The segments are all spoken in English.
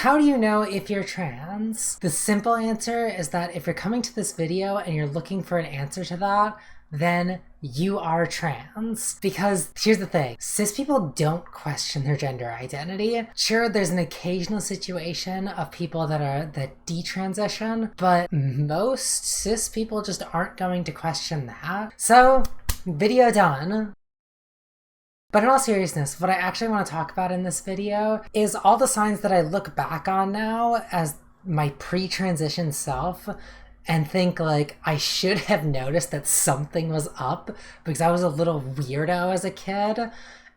How do you know if you're trans? The simple answer is that if you're coming to this video and you're looking for an answer to that, then you are trans. Because here's the thing, cis people don't question their gender identity. Sure, there's an occasional situation of people that detransition, but most cis people just aren't going to question that. So, video done. But in all seriousness, what I actually want to talk about in this video is all the signs that I look back on now as my pre-transition self and think like I should have noticed that something was up, because I was a little weirdo as a kid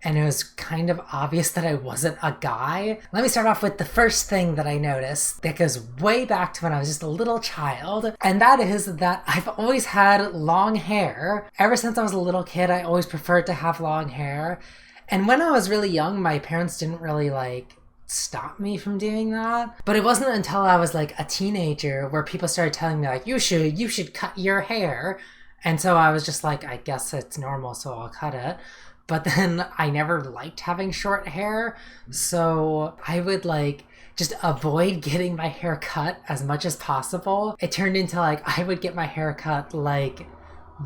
and it was kind of obvious that I wasn't a guy. Let me start off with the first thing that I noticed that goes way back to when I was just a little child, and that is that I've always had long hair. Ever since I was a little kid, I always preferred to have long hair. And when I was really young, my parents didn't really stop me from doing that. But it wasn't until I was like a teenager where people started telling me like, you should cut your hair. And so I was just like, I guess it's normal, so I'll cut it. But then I never liked having short hair, so I would just avoid getting my hair cut as much as possible. It turned into I would get my hair cut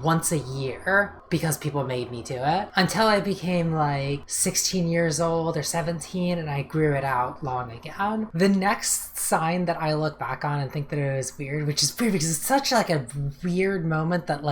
once a year because people made me do it, until I became 16 years old or 17 and I grew it out long again. The next sign that I look back on and think that it was weird, which is weird because it's such a weird moment that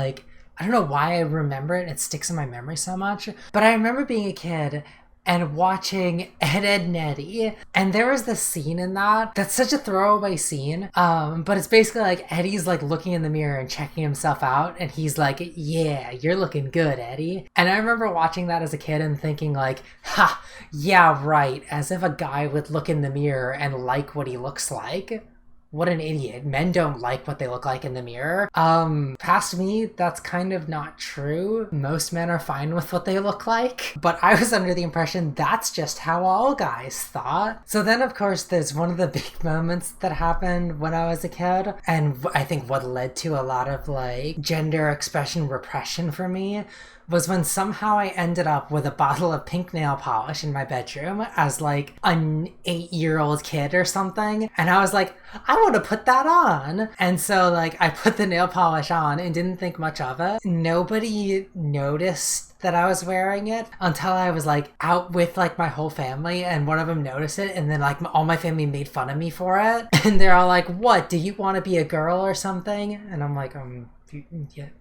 I don't know why I remember it and it sticks in my memory so much, but I remember being a kid and watching Ed, Edd n Eddy, and there was this scene in that's such a throwaway scene, but it's basically Eddie's looking in the mirror and checking himself out, and he's like, yeah, you're looking good, Eddie. And I remember watching that as a kid and thinking ha, yeah, right, as if a guy would look in the mirror and like what he looks like. What an idiot. Men don't like what they look like in the mirror. Past me, that's kind of not true. Most men are fine with what they look like. But I was under the impression that's just how all guys thought. So then, of course, there's one of the big moments that happened when I was a kid. And I think what led to a lot of gender expression repression for me was when somehow I ended up with a bottle of pink nail polish in my bedroom as an 8-year-old kid or something. And I was like, I want to put that on. And so I put the nail polish on and didn't think much of it. Nobody noticed that I was wearing it until I was out with my whole family, and one of them noticed it, and then all my family made fun of me for it. And they're all like, what, do you want to be a girl or something? And I'm like,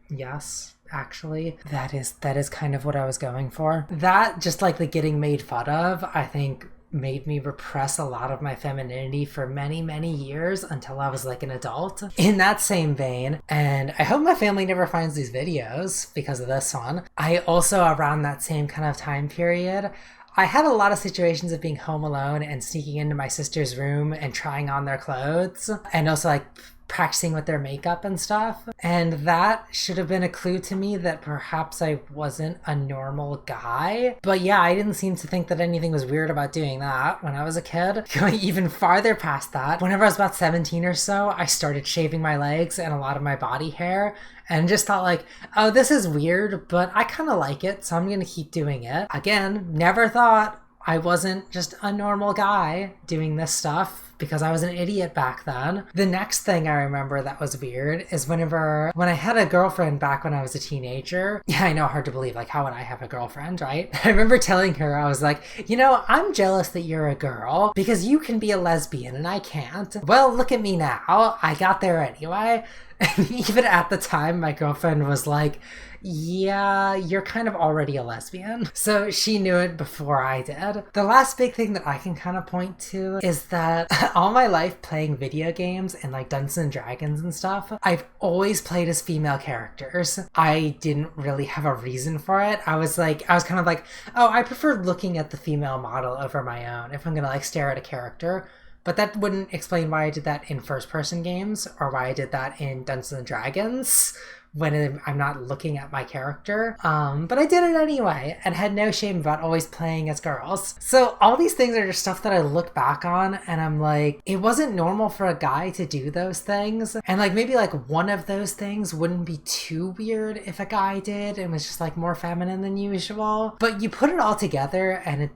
yes. Actually, that is kind of what I was going for. That, just the getting made fun of, I think made me repress a lot of my femininity for many, many years until I was an adult. In that same vein, and I hope my family never finds these videos because of this one, I also, around that same kind of time period, I had a lot of situations of being home alone and sneaking into my sister's room and trying on their clothes, and also practicing with their makeup and stuff. And that should have been a clue to me that perhaps I wasn't a normal guy. But yeah, I didn't seem to think that anything was weird about doing that when I was a kid. Going even farther past that, whenever I was about 17 or so, I started shaving my legs and a lot of my body hair, and just thought oh, this is weird, but I kind of like it, so I'm gonna keep doing it. Again, never thought I wasn't just a normal guy doing this stuff, because I was an idiot back then. The next thing I remember that was weird is when I had a girlfriend back when I was a teenager. Yeah, I know, hard to believe, how would I have a girlfriend, right? I remember telling her, I was like, I'm jealous that you're a girl because you can be a lesbian and I can't. Well, look at me now. I got there anyway. And even at the time, my girlfriend was like, yeah, you're kind of already a lesbian. So she knew it before I did. The last big thing that I can kind of point to is that all my life playing video games and Dungeons and Dragons and stuff, I've always played as female characters. I didn't really have a reason for it. I was kind of oh, I prefer looking at the female model over my own if I'm gonna stare at a character. But that wouldn't explain why I did that in first-person games or why I did that in Dungeons and Dragons when I'm not looking at my character. But I did it anyway and had no shame about always playing as girls. So all these things are just stuff that I look back on and I'm like, it wasn't normal for a guy to do those things. And maybe one of those things wouldn't be too weird if a guy did and was just more feminine than usual. But you put it all together and it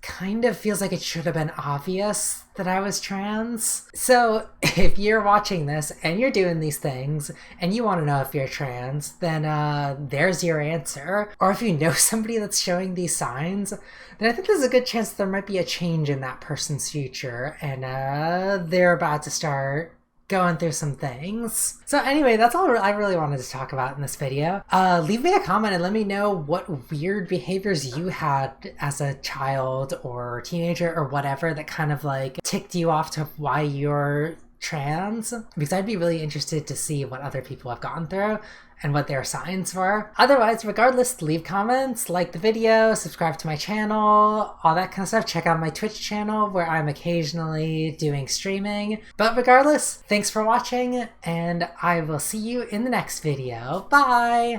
kind of feels like it should have been obvious that I was trans. So if you're watching this and you're doing these things and you want to know if you're trans, then there's your answer. Or if you know somebody that's showing these signs, then I think there's a good chance there might be a change in that person's future, and they're about to start going through some things. So anyway, that's all I really wanted to talk about in this video. Leave me a comment and let me know what weird behaviors you had as a child or teenager or whatever that kind of like ticked you off to why you're trans, because I'd be really interested to see what other people have gone through and what their signs were. Otherwise, regardless, leave comments, like the video, subscribe to my channel, all that kind of stuff. Check out my Twitch channel where I'm occasionally doing streaming. But regardless, thanks for watching, and I will see you in the next video. Bye!